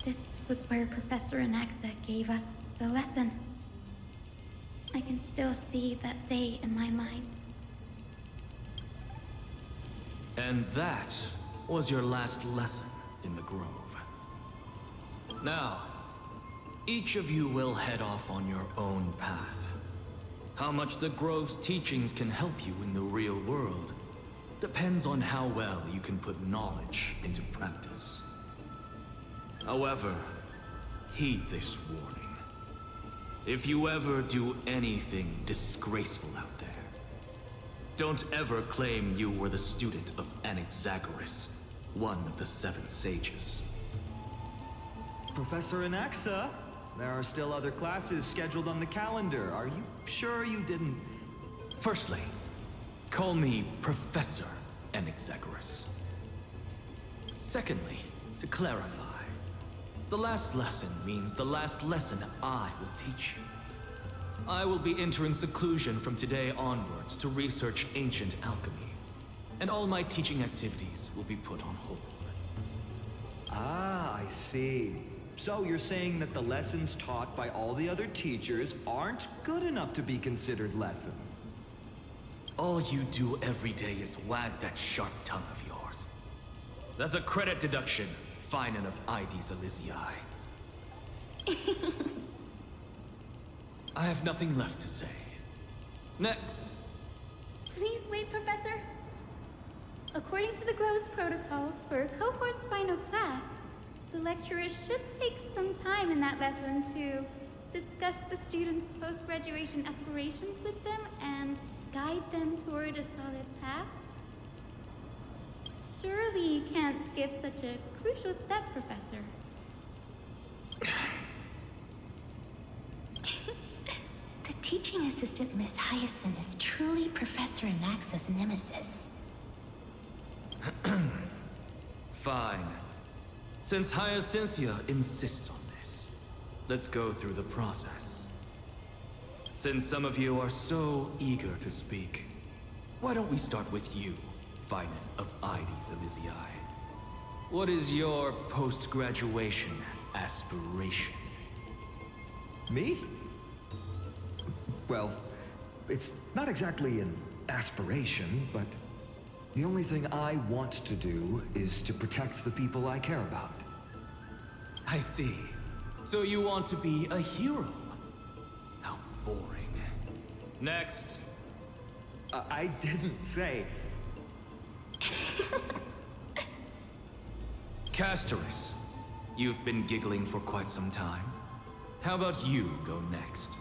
This was where Professor Anaxa gave us the lesson. I can still see that day in my mind. And that was your last lesson in the Grove. Now, each of you will head off on your own path. How much the Grove's teachings can help you in the real world depends on how well you can put knowledge into practice. However, heed this warning. If you ever do anything disgraceful out there, don't ever claim you were the student of Anaxagoras, one of the 7 sages. Professor Anaxa, there are still other classes scheduled on the calendar. Are you sure you didn't... Firstly, call me Professor Anaxagoras. Secondly, to clarify, the last lesson means the last lesson I will teach you. I will be entering seclusion from today onwards to research ancient alchemy, and all my teaching activities will be put on hold. Ah, I see. So you're saying that the lessons taught by all the other teachers aren't good enough to be considered lessons? All you do every day is wag that sharp tongue of yours. That's a credit deduction, fine enough IDs Elysii. I have nothing left to say. Next. Please wait, Professor. According to the Grove's protocols for a cohort's final class, the lecturer should take some time in that lesson to discuss the students' post-graduation aspirations with them and guide them toward a solid path. Surely you can't skip such a crucial step, Professor. The teaching assistant, Miss Hyacinth, is truly Professor Anaxa's nemesis. Fine. Since Hyacinthia insists on this, let's go through the process. Since some of you are so eager to speak, why don't we start with you, Finan of IDs Elysii? What is your post-graduation aspiration? Me? Well, it's not exactly an aspiration, but the only thing I want to do is to protect the people I care about. I see. So you want to be a hero? How boring. Next. I didn't say... Castorus, you've been giggling for quite some time. How about you go next?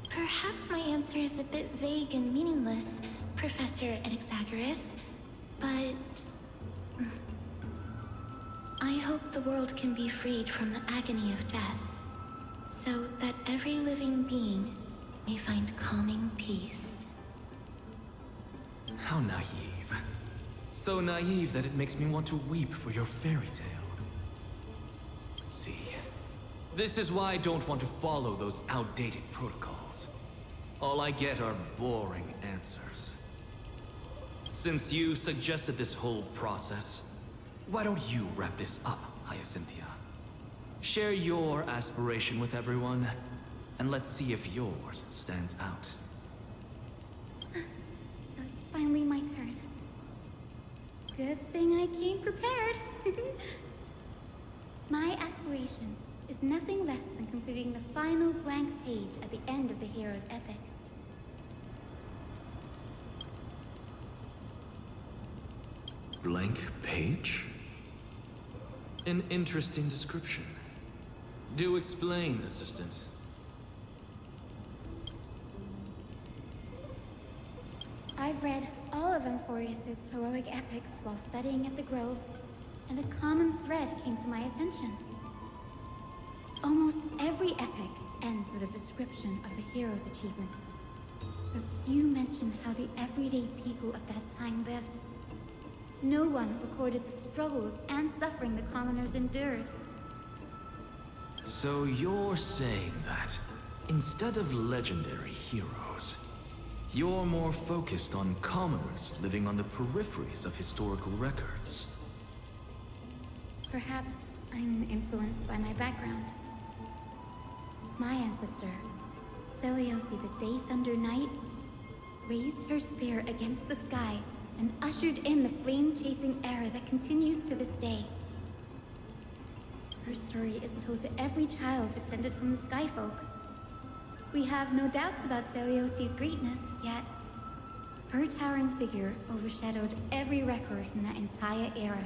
Perhaps my answer is a bit vague and meaningless, Professor Anaxagoras, but... I hope the world can be freed from the agony of death, so that every living being may find calming peace. How naive. So naive that it makes me want to weep for your fairy tale. See, this is why I don't want to follow those outdated protocols. All I get are boring answers. Since you suggested this whole process, why don't you wrap this up, Hyacinthia? Share your aspiration with everyone, and let's see if yours stands out. So it's finally my turn. Good thing I came prepared. My aspiration is nothing less than completing the final blank page at the end of the hero's epic. Blank page? An interesting description. Do explain, Assistant. I've read all of Amphoreus' heroic epics while studying at the Grove, and a common thread came to my attention. Almost every epic ends with a description of the hero's achievements. But few mention how the everyday people of that time lived. No one recorded the struggles and suffering the commoners endured. So you're saying that, instead of legendary heroes, You're more focused on commoners living on the peripheries of historical records. Perhaps I'm influenced by my background. My ancestor, Seliosi the Day Thunder Knight, raised her spear against the sky and ushered in the flame-chasing era that continues to this day. Her story is told to every child descended from the Skyfolk. We have no doubts about Celiosi's greatness, yet her towering figure overshadowed every record from that entire era.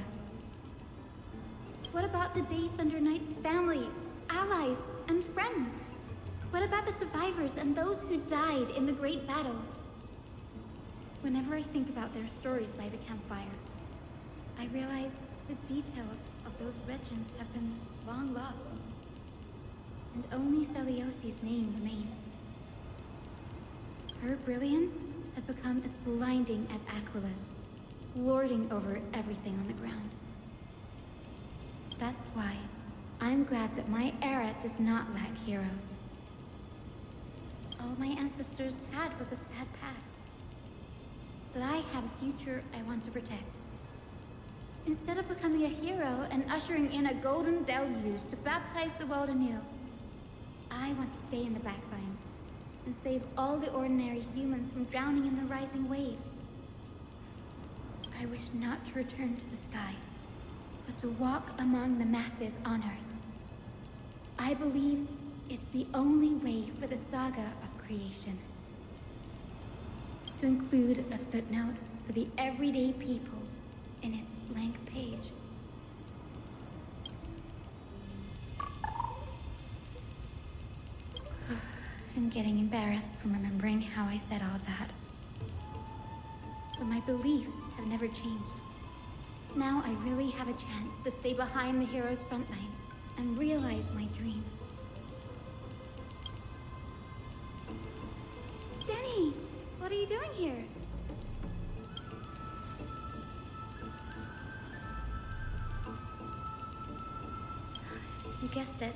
What about the Day Thunder Knight's family, allies, and friends? What about the survivors and those who died in the great battles? Whenever I think about their stories by the campfire, I realize the details of those legends have been long lost. And only Celiosi's name remains. Her brilliance had become as blinding as Aquila's, lording over everything on the ground. That's why I'm glad that my era does not lack heroes. All my ancestors had was a sad past. But I have a future I want to protect. Instead of becoming a hero and ushering in a golden deluge to baptize the world anew, I want to stay in the backline and save all the ordinary humans from drowning in the rising waves. I wish not to return to the sky, but to walk among the masses on Earth. I believe it's the only way for the saga of creation. To include a footnote for the everyday people in its blank page. I'm getting embarrassed from remembering how I said all that. But my beliefs have never changed. Now I really have a chance to stay behind the hero's front line and realize my dream. Denny! What are you doing here? You guessed it.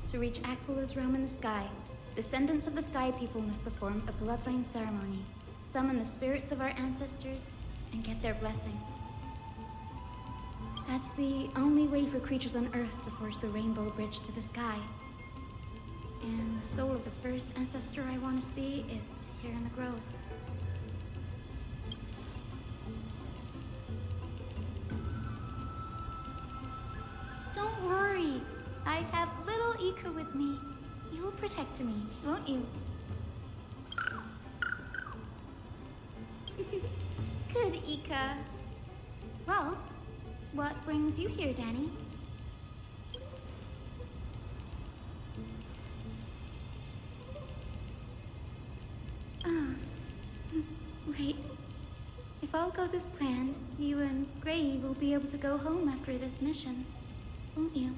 To reach Aquila's realm in the sky, descendants of the Sky People must perform a bloodline ceremony, summon the spirits of our ancestors, and get their blessings. That's the only way for creatures on Earth to forge the rainbow bridge to the sky. And the soul of the first ancestor I want to see is here in the grove. Don't worry. I have little Ika with me. You will protect me, won't you? Good, Ika. Well, what brings you here, Danny? Right. If all goes as planned, you and Gray will be able to go home after this mission, won't you?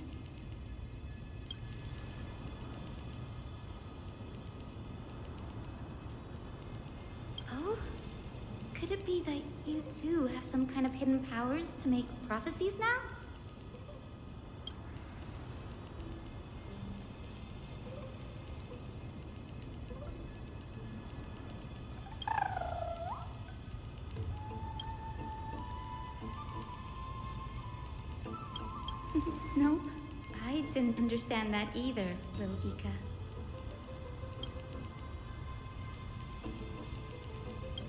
Oh? Could it be that you too have some kind of hidden powers to make prophecies now? Nope, I didn't understand that either, little Ika.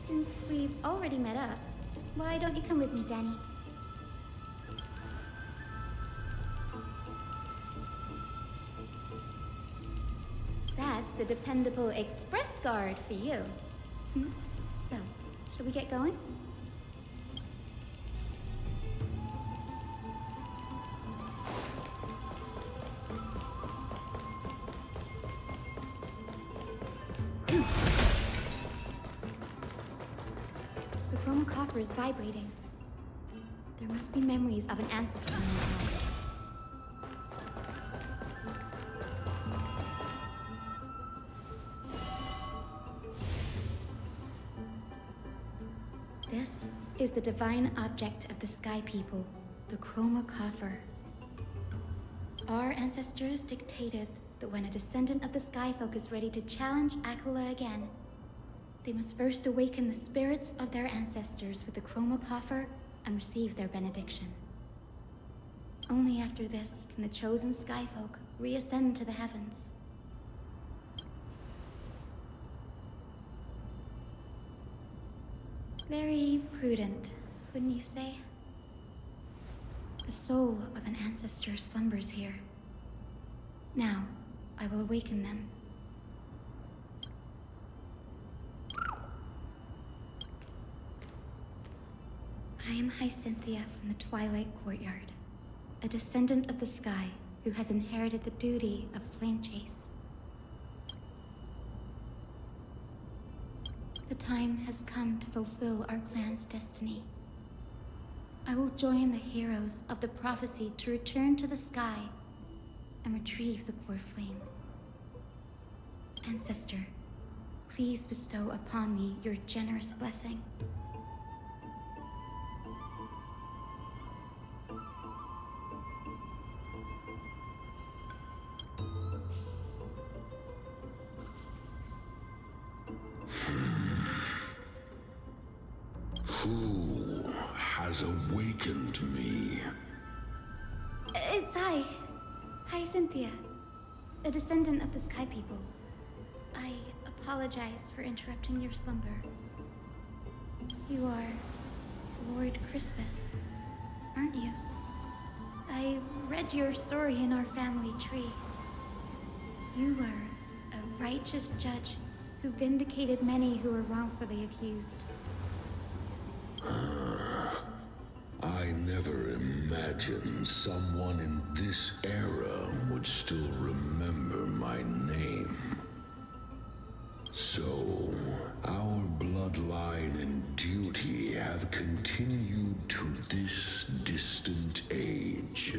Since we've already met up, why don't you come with me, Danny? That's the dependable express guard for you. So, shall we get going? The chroma copper is vibrating. There must be memories of an ancestor nearby. This is the divine object of the Sky People, the chroma coffer. Our ancestors dictated that when a descendant of the Skyfolk is ready to challenge Aquila again, They must first awaken the spirits of their ancestors with the chroma coffer and receive their benediction. Only after this can the chosen skyfolk reascend to the heavens. Very prudent, wouldn't you say? The soul of an ancestor slumbers here. Now, I will awaken them. I am Hyacinthia from the Twilight Courtyard, a descendant of the sky who has inherited the duty of flame chase. The time has come to fulfill our clan's destiny. I will join the heroes of the prophecy to return to the sky and retrieve the core flame. Ancestor, please bestow upon me your generous blessing. Who has awakened me? It's I, Hyacinthia, a descendant of the Sky People. I apologize for interrupting your slumber. You are Lord Crispus, aren't you? I've read your story in our family tree. You were a righteous judge who vindicated many who were wrongfully accused. I never imagined someone in this era would still remember my name. So, our bloodline and duty have continued to this distant age.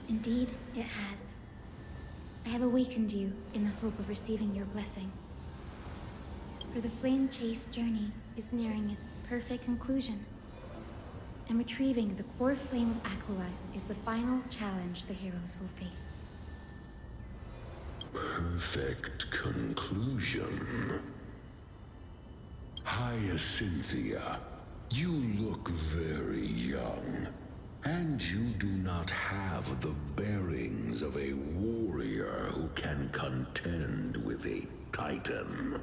Indeed, it has. I have awakened you in the hope of receiving your blessing. For the flame chase journey is nearing its perfect conclusion, and retrieving the core flame of Aquila is the final challenge the heroes will face. Perfect conclusion. Hyacinthia, you look very young, and you do not have the bearings of a warrior who can contend with a titan.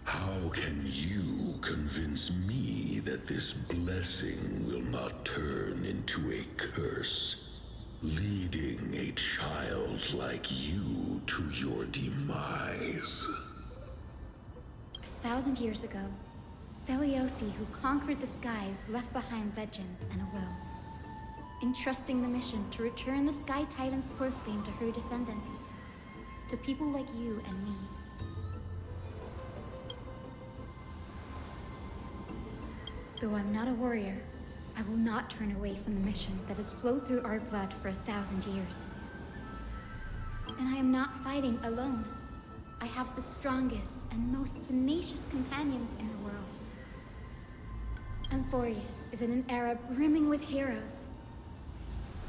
How can you convince me that this blessing will not turn into a curse, leading a child like you to your demise? 1,000 years ago, Seliosi, who conquered the skies, left behind legends and a will, entrusting the mission to return the Sky Titan's core flame to her descendants, to people like you and me. Though I'm not a warrior, I will not turn away from the mission that has flowed through our blood for 1,000 years. And I am not fighting alone. I have the strongest and most tenacious companions in the world. Amphoreus is in an era brimming with heroes.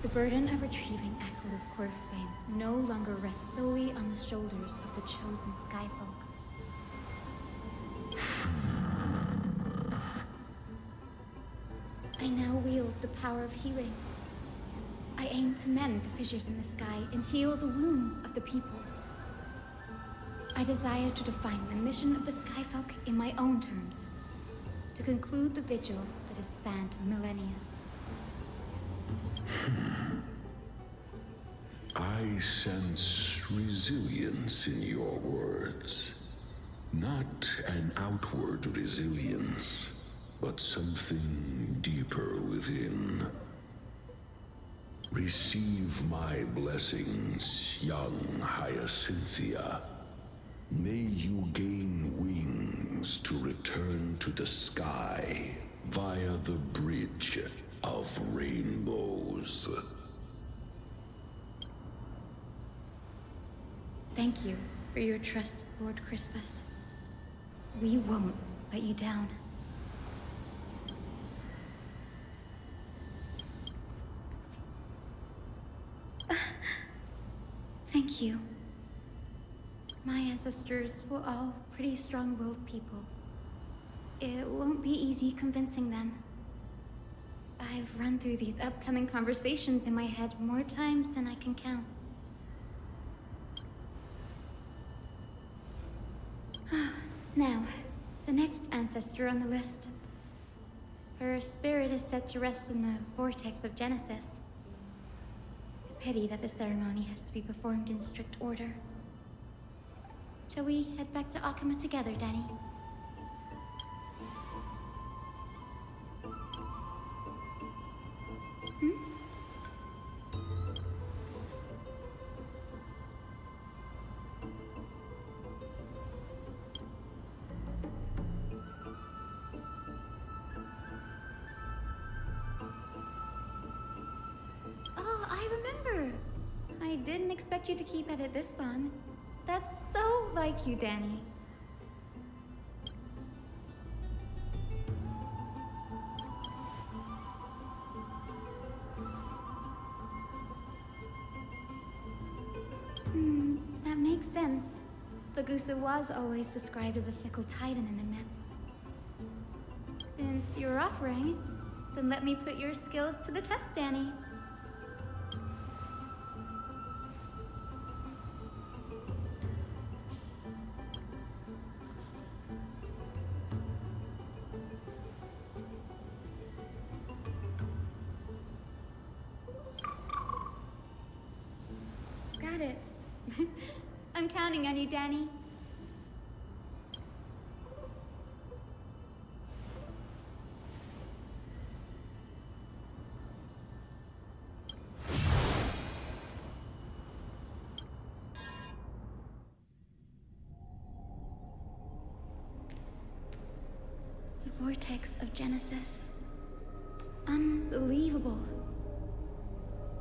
The burden of retrieving Aquila's core flame no longer rests solely on the shoulders of the chosen skyfolk. I now wield the power of healing. I aim to mend the fissures in the sky and heal the wounds of the people. I desire to define the mission of the skyfolk in my own terms, to conclude the vigil that has spanned millennia. I sense resilience in your words. Not an outward resilience, but something deeper within. Receive my blessings, young Hyacinthia. May you gain wings to return to the sky via the bridge of rainbows. Thank you for your trust, Lord Crispus. We won't let you down. Thank you. My ancestors were all pretty strong-willed people. It won't be easy convincing them. I've run through these upcoming conversations in my head more times than I can count. Now, the next ancestor on the list. Her spirit is set to rest in the vortex of Genesis. Pity that the ceremony has to be performed in strict order. Shall we head back to Akuma together, Danny? Oh, I remember. I didn't expect you to keep at it this long. That's so like you, Danny. That makes sense. Bagusa was always described as a fickle titan in the myths. Since you're offering, then let me put your skills to the test, Danny. Got it. I'm counting on you, Danny. The vortex of Genesis. Unbelievable.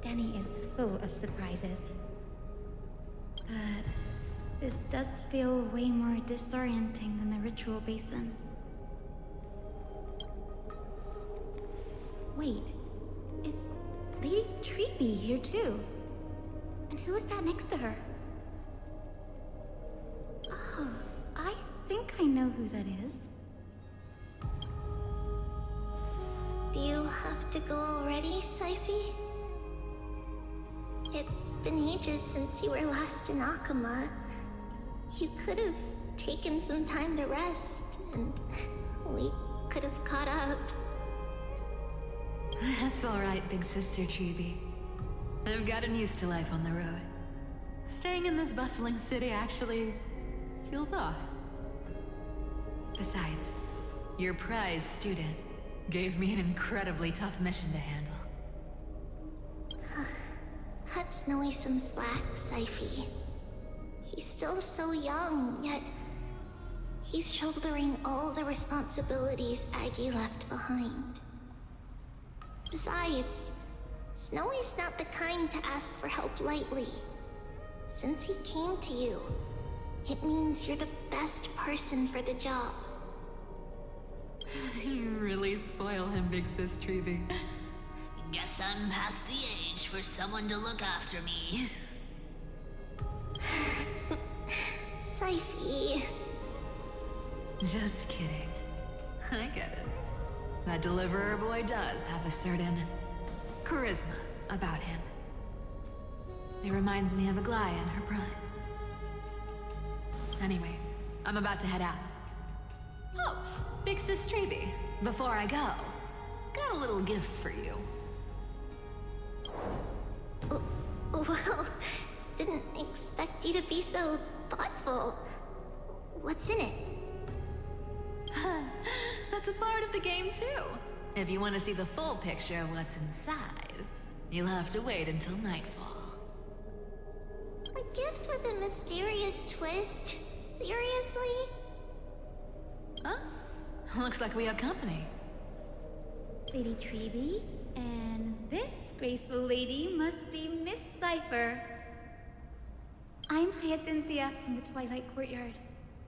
Danny is full of surprises. But this does feel way more disorienting than the ritual basin. Wait, is Lady Treeby here too? And who is that next to her? Oh, I think I know who that is. Do you have to go already, Saifi? It's been ages since you were last in Akuma. You could have taken some time to rest, and we could have caught up. That's alright, big sister Treeby. I've gotten used to life on the road. Staying in this bustling city actually feels off. Besides, your prize student gave me an incredibly tough mission to handle. Cut Snowy some slack, Saifi. He's still so young, yet he's shouldering all the responsibilities Aggie left behind. Besides, Snowy's not the kind to ask for help lightly. Since he came to you, it means you're the best person for the job. You really spoil him, big sis Treeby. Guess I'm past the age for someone to look after me. Saifi. Just kidding. I get it. That deliverer boy does have a certain charisma about him. He reminds me of Aglaya in her prime. Anyway, I'm about to head out. Oh, big sis Treeby, before I go, got a little gift for you. Well, didn't expect you to be so thoughtful. What's in it? That's a part of the game too. If you want to see the full picture of what's inside, you'll have to wait until nightfall. A gift with a mysterious twist? Seriously? Huh? Looks like we have company. Lady Treeby, and this graceful lady must be Miss Cypher. I'm Hyacinthia from the Twilight Courtyard.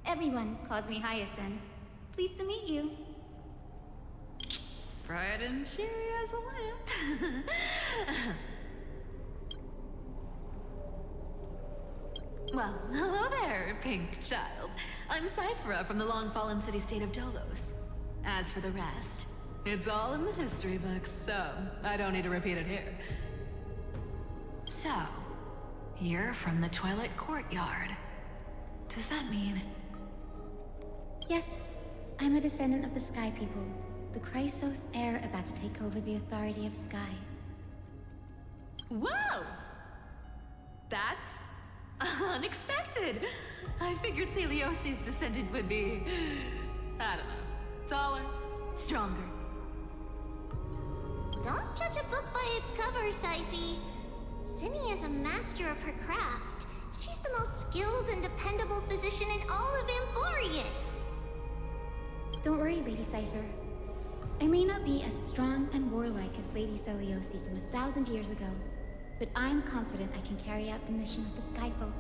Everyone calls me Hyacinth. Pleased to meet you. Bright and cheery as a lamp. Well, hello there, pink child. I'm Cyphera from the long-fallen city-state of Dolos. As for the rest, it's all in the history books, so I don't need to repeat it here. So, you're from the Twilight Courtyard. Does that mean... Yes, I'm a descendant of the Sky People, the Chrysos heir about to take over the authority of Sky. Whoa! That's unexpected. I figured Celiosi's descendant would be, I don't know, taller, stronger. Don't judge a book by its cover, Syphi. Cinny is a master of her craft. She's the most skilled and dependable physician in all of amphoreus. Don't worry, Lady Cypher. I may not be as strong and warlike as Lady Celiosi from 1,000 years ago, but I'm confident I can carry out the mission of the Skyfolk.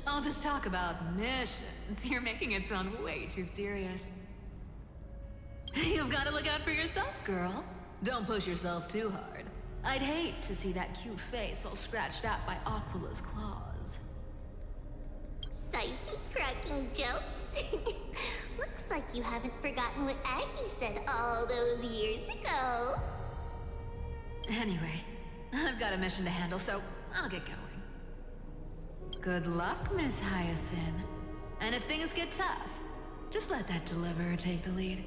All this talk about missions, you're making it sound way too serious. You've got to look out for yourself, girl. Don't push yourself too hard. I'd hate to see that cute face all scratched out by Aquila's claws. Syphi cracking jokes? Looks like you haven't forgotten what Aggie said all those years ago. Anyway, I've got a mission to handle, so I'll get going. Good luck, Miss Hyacinth. And if things get tough, just let that deliverer take the lead.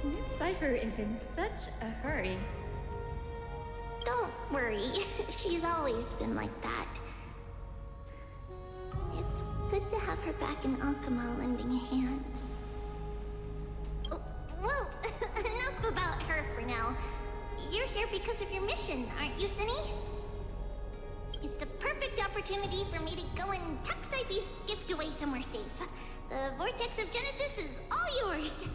Miss Cypher is in such a hurry. Don't worry, she's always been like that. It's good to have her back in Alchema lending a hand. Oh, well, enough about her for now. You're here because of your mission, aren't you, Cinny? It's the perfect opportunity for me to go and tuck Syphi's gift away somewhere safe. The Vortex of Genesis is all yours.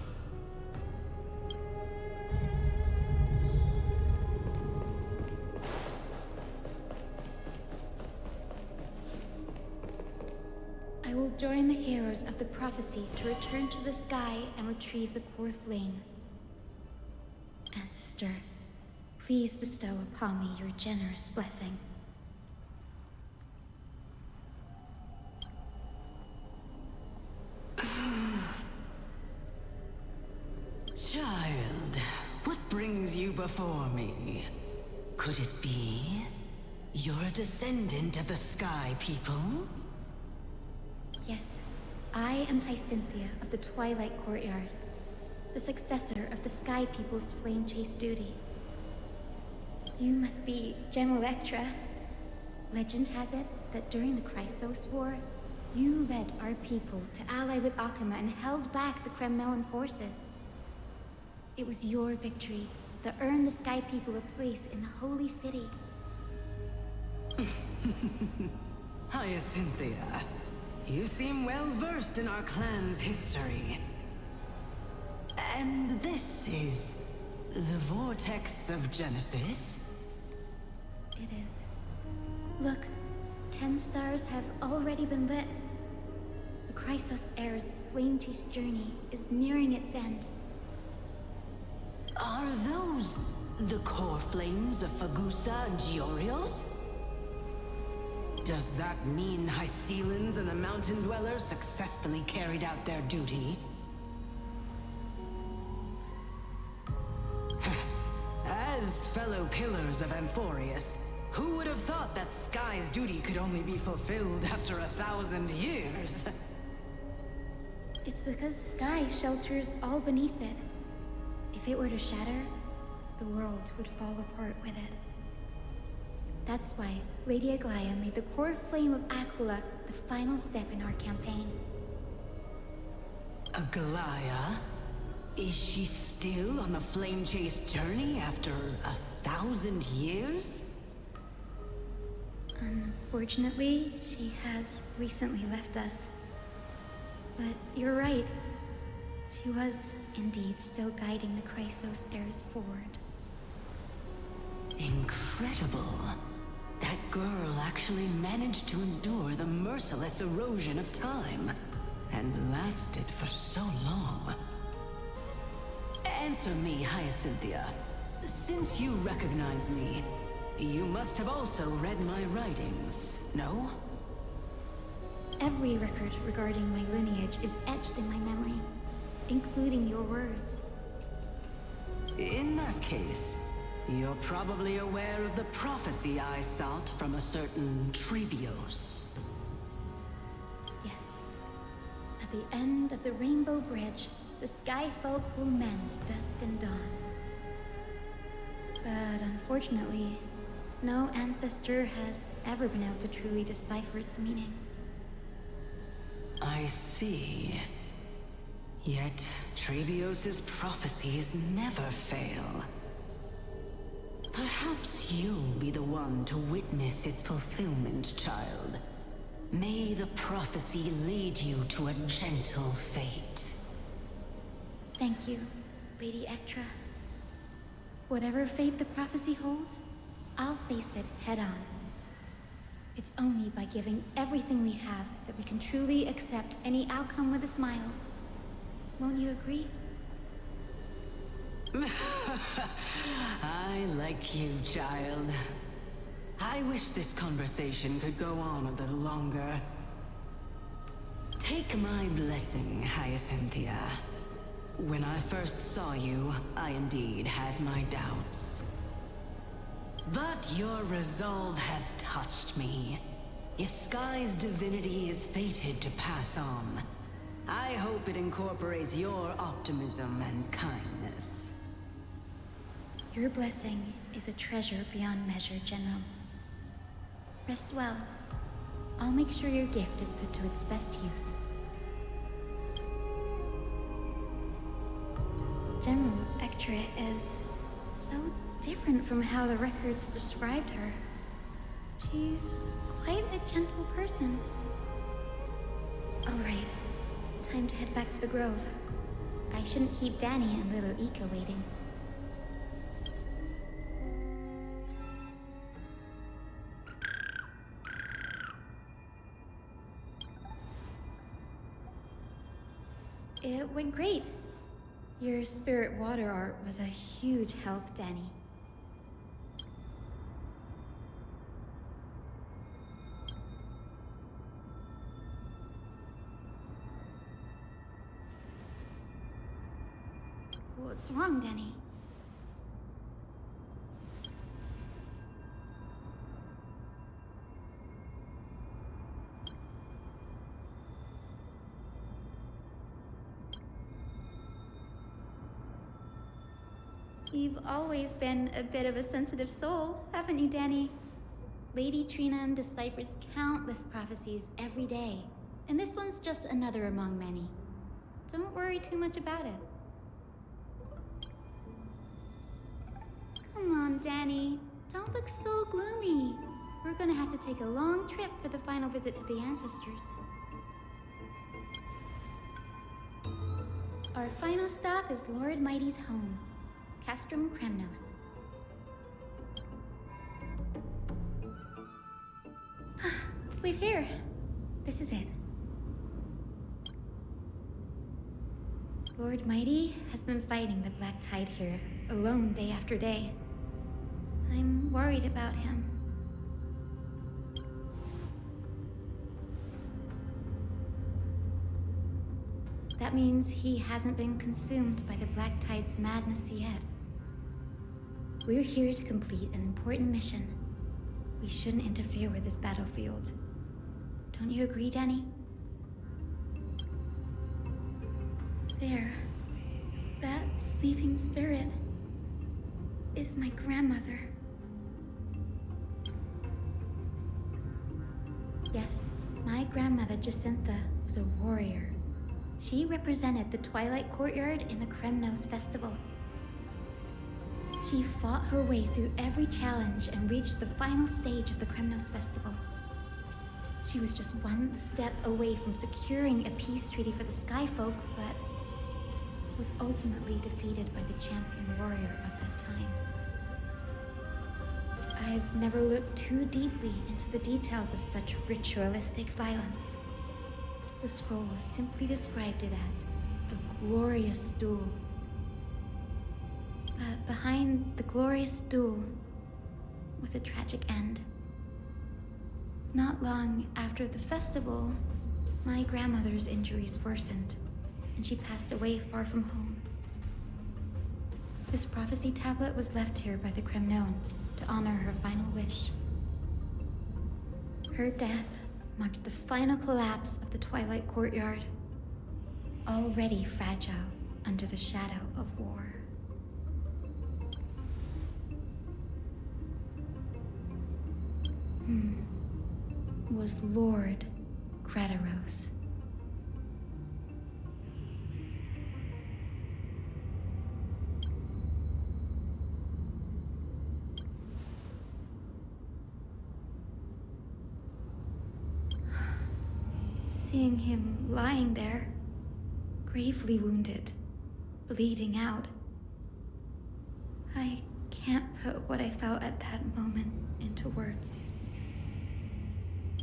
I will join the heroes of the prophecy to return to the sky and retrieve the core flame. Ancestor, please bestow upon me your generous blessing. Child, what brings you before me? Could it be you're a descendant of the Sky People? Yes, I am Hyacinthia of the Twilight Courtyard, the successor of the Sky People's flame chase duty. You must be Gem Electra. Legend has it that during the Chrysos War, you led our people to ally with Akama and held back the Kremmelin forces. It was your victory that earned the Sky People a place in the Holy City. Hyacinthia, you seem well versed in our clan's history. And this is the Vortex of Genesis? It is. Look, 10 stars have already been lit. The Chrysos heir's flame chase journey is nearing its end. Are those the core flames of Fagusa and Giorios? Does that mean Hycelans and the Mountain Dwellers successfully carried out their duty? As fellow pillars of amphoreus, who would have thought that Sky's duty could only be fulfilled after 1,000 years? It's because Sky shelters all beneath it. If it were to shatter, the world would fall apart with it. That's why Lady Aglaya made the core flame of Aquila the final step in our campaign. Aglaya? Is she still on the flame chase journey after 1,000 years? Unfortunately, she has recently left us. But you're right. She was indeed still guiding the Chrysos heirs forward. Incredible. That girl actually managed to endure the merciless erosion of time, and lasted for so long. Answer me, Hyacinthia. Since you recognize me, you must have also read my writings, no? Every record regarding my lineage is etched in my memory, including your words. In that case, you're probably aware of the prophecy I sought from a certain Trailblaze. Yes. At the end of the Rainbow Bridge, the Sky Folk will mend dusk and dawn. But unfortunately, no ancestor has ever been able to truly decipher its meaning. I see. Yet, Trailblaze's prophecies never fail. Perhaps you'll be the one to witness its fulfillment, child. May the prophecy lead you to a gentle fate. Thank you, Lady Ectra. Whatever fate the prophecy holds, I'll face it head on. It's only by giving everything we have that we can truly accept any outcome with a smile. Won't you agree? I like you, child. I wish this conversation could go on a little longer. Take my blessing, Hyacinthia. When I first saw you, I indeed had my doubts. But your resolve has touched me. If Sky's divinity is fated to pass on, I hope it incorporates your optimism and kindness. Your blessing is a treasure beyond measure, General. Rest well. I'll make sure your gift is put to its best use. General Ectra is so different from how the records described her. She's quite a gentle person. All right, time to head back to the Grove. I shouldn't keep Danny and little Ika waiting. It went great. Your spirit water art was a huge help, Danny. What's wrong, Danny? You've always been a bit of a sensitive soul, haven't you, Danny? Lady Trina deciphers countless prophecies every day, and this one's just another among many. Don't worry too much about it. Come on, Danny. Don't look so gloomy. We're gonna have to take a long trip for the final visit to the ancestors. Our final stop is Lord Mighty's home, Castrum Kremnos. We're here. This is it. Lord Mighty has been fighting the Black Tide here, alone day after day. I'm worried about him. That means he hasn't been consumed by the Black Tide's madness yet. We're here to complete an important mission. We shouldn't interfere with this battlefield. Don't you agree, Danny? There. That sleeping spirit is my grandmother. Yes, my grandmother Jacintha was a warrior. She represented the Twilight Courtyard in the Kremnos Festival. She fought her way through every challenge and reached the final stage of the Kremnos Festival. She was just one step away from securing a peace treaty for the Skyfolk, but was ultimately defeated by the champion warrior of that time. I've never looked too deeply into the details of such ritualistic violence. The scroll simply described it as a glorious duel. But behind the glorious duel was a tragic end. Not long after the festival, my grandmother's injuries worsened, and she passed away far from home. This prophecy tablet was left here by the Kremnoans to honor her final wish. Her death marked the final collapse of the Twilight Courtyard, already fragile under the shadow of war. Was Lord Grataros. Seeing him lying there, gravely wounded, bleeding out, I can't put what I felt at that moment into words.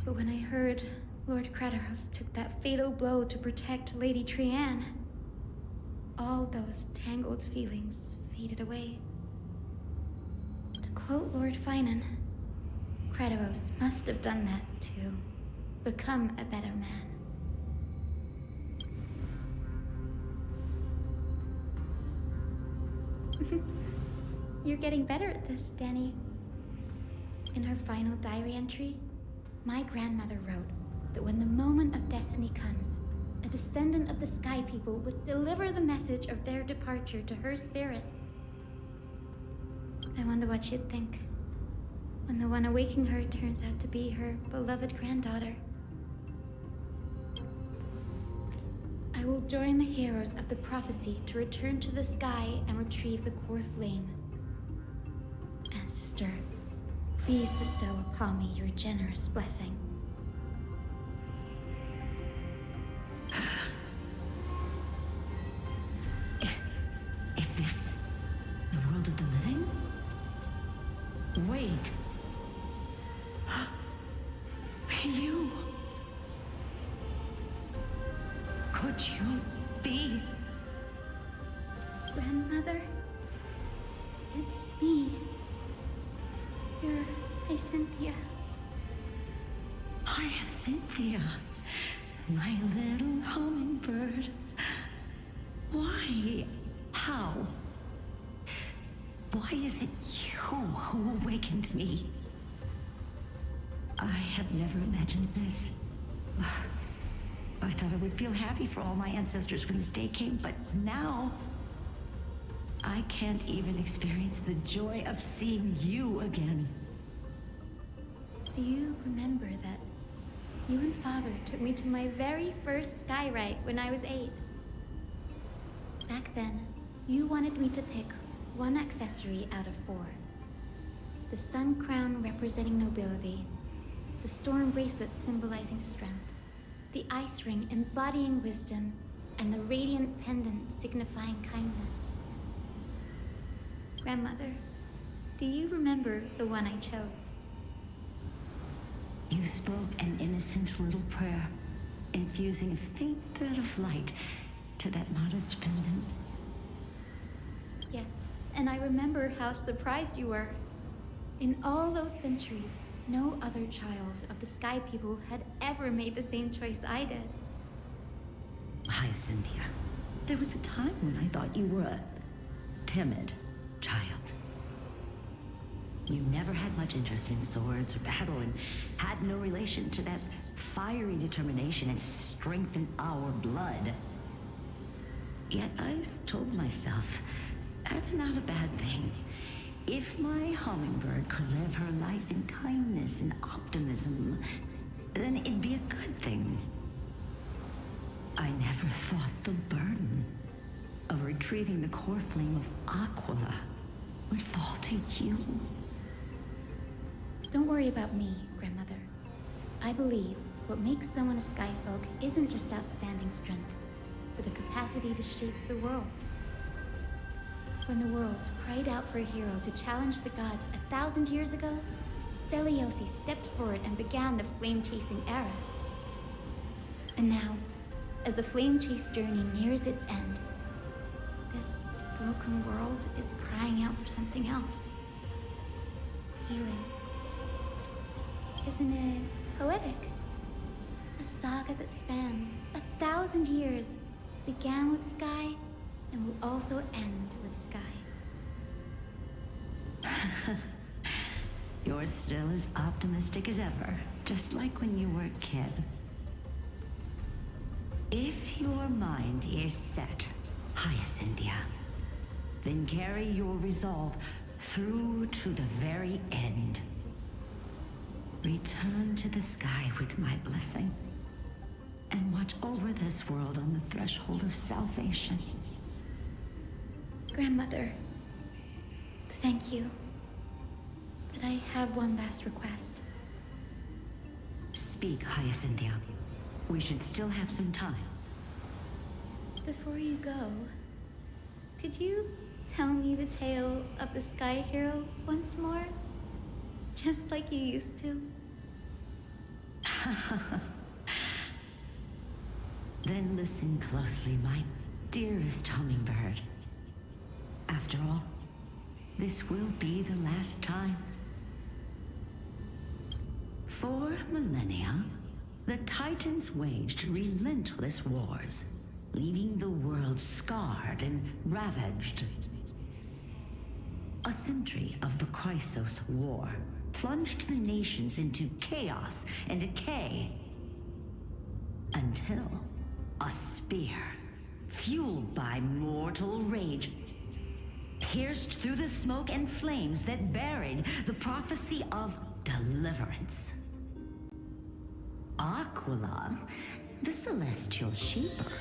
But when I heard Lord Grataros took that fatal blow to protect Lady Trianne, all those tangled feelings faded away. To quote Lord Finan, Grataros must have done that to become a better man. You're getting better at this, Danny. In her final diary entry, my grandmother wrote that when the moment of destiny comes, a descendant of the Sky People would deliver the message of their departure to her spirit. I wonder what she'd think when the one awaking her turns out to be her beloved granddaughter. I will join the heroes of the prophecy to return to the sky and retrieve the core flame. Ancestor, please bestow upon me your generous blessing. Is this the world of the living? Wait. You... Could you be... Grandmother? It's me. You're Hyacinthia. Hyacinthia, my little hummingbird. Why? How? Why is it you who awakened me? I have never imagined this. I thought I would feel happy for all my ancestors when this day came, but now I can't even experience the joy of seeing you again. Do you remember that you and Father took me to my very first skyrite when I was 8? Back then, you wanted me to pick one accessory out of 4. The sun crown representing nobility, the storm bracelet symbolizing strength, the ice ring embodying wisdom, and the radiant pendant signifying kindness. Grandmother, do you remember the one I chose? You spoke an innocent little prayer, infusing a faint thread of light to that modest pendant. Yes, and I remember how surprised you were. In all those centuries, no other child of the Sky People had ever made the same choice I did. Hyacinthia, there was a time when I thought you were a timid child. You never had much interest in swords or battle and had no relation to that fiery determination and strength in our blood. Yet I've told myself, that's not a bad thing. If my hummingbird could live her life in kindness and optimism, then it'd be a good thing. I never thought the burden of retrieving the core flame of Aquila would fall to you. Don't worry about me, Grandmother. I believe what makes someone a Skyfolk isn't just outstanding strength, but the capacity to shape the world. When the world cried out for a hero to challenge the gods 1,000 years ago, Zeliosi stepped forward and began the flame-chasing era. And now, as the flame chase journey nears its end, this broken world is crying out for something else. Healing. Isn't it poetic? A saga that spans 1,000 years, began with Sky, and will also end with Sky. You're still as optimistic as ever, just like when you were a kid. If your mind is set, Hyacinthia, then carry your resolve through to the very end. Return to the sky with my blessing, and watch over this world on the threshold of salvation. Grandmother, thank you. But I have one last request. Speak, Hyacinthia. We should still have some time. Before you go, could you tell me the tale of the Sky Hero once more? Just like you used to? Then listen closely, my dearest hummingbird. After all, this will be the last time. For millennia, the Titans waged relentless wars, leaving the world scarred and ravaged. A century of the Chrysos War plunged the nations into chaos and decay. Until a spear, fueled by mortal rage, pierced through the smoke and flames that buried the prophecy of deliverance. Aquila, the celestial shaper,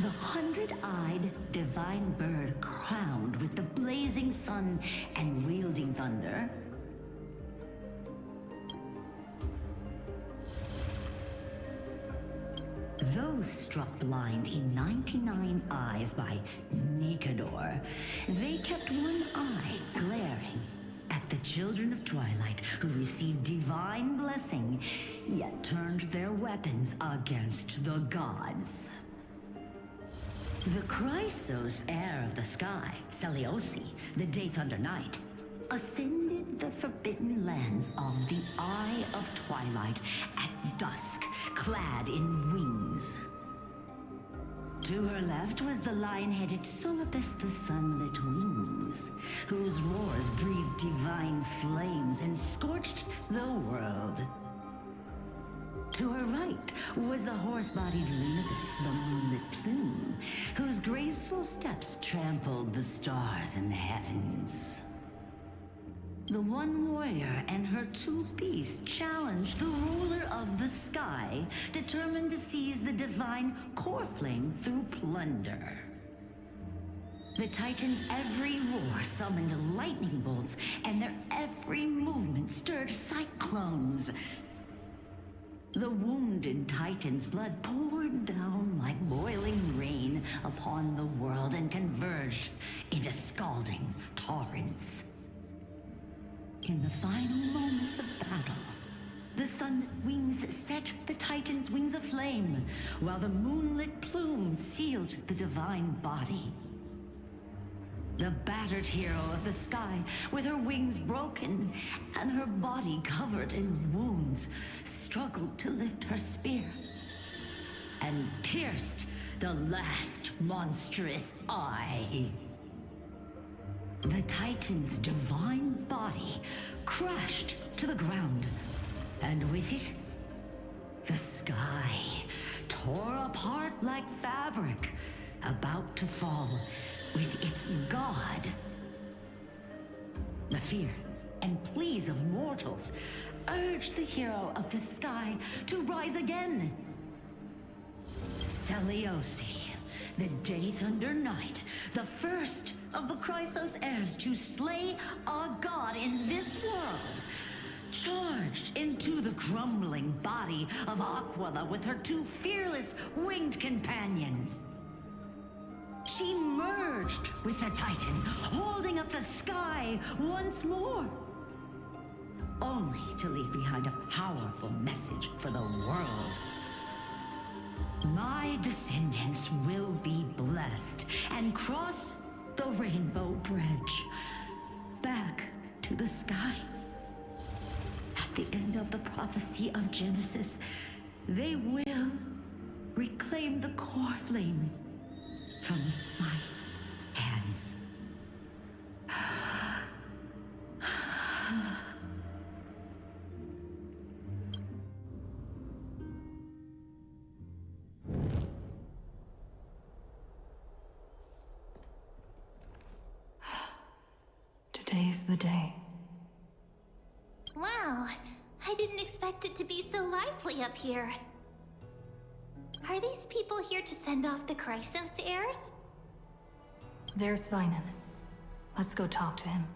the 100-eyed divine bird crowned with the blazing sun and wielding thunder, those struck blind in 99 eyes by Nicanor, they kept one eye glaring at the children of Twilight who received divine blessing, yet turned their weapons against the gods. The Chrysos heir of the sky, Seliosi, the Day Thunder Knight, ascended the forbidden lands of the Eye of Twilight at dusk, clad in wings. To her left was the lion-headed Solibus the Sunlit Wings, whose roars breathed divine flames and scorched the world. To her right was the horse-bodied Lunibus, the Moonlit Plume, whose graceful steps trampled the stars in the heavens. The one warrior and her two beasts challenged the ruler of the sky, determined to seize the divine core flame through plunder. The Titans' every roar summoned lightning bolts, and their every movement stirred cyclones. The wounded Titan's blood poured down like boiling rain upon the world and converged into scalding torrents. In the final moments of battle, the Sunlit Wings set the Titan's wings aflame, while the Moonlit Plume sealed the divine body. The battered hero of the sky, with her wings broken and her body covered in wounds, struggled to lift her spear and pierced the last monstrous eye. The Titan's divine body crashed to the ground, and with it, the sky tore apart like fabric, about to fall with its god. The fear and pleas of mortals urged the hero of the sky to rise again. Seliosi, the Day Thunder Knight, the first of the Chrysos heirs to slay a god in this world, charged into the crumbling body of Aquila with her two fearless winged companions. She merged with the Titan, holding up the sky once more, only to leave behind a powerful message for the world. My descendants will be blessed and cross the Rainbow Bridge back to the sky. At the end of the prophecy of Genesis, they will reclaim the core flame from my hands. Today's the day. Wow, I didn't expect it to be so lively up here. Are these people here to send off the Chrysos heirs? There's Vinan. Let's go talk to him.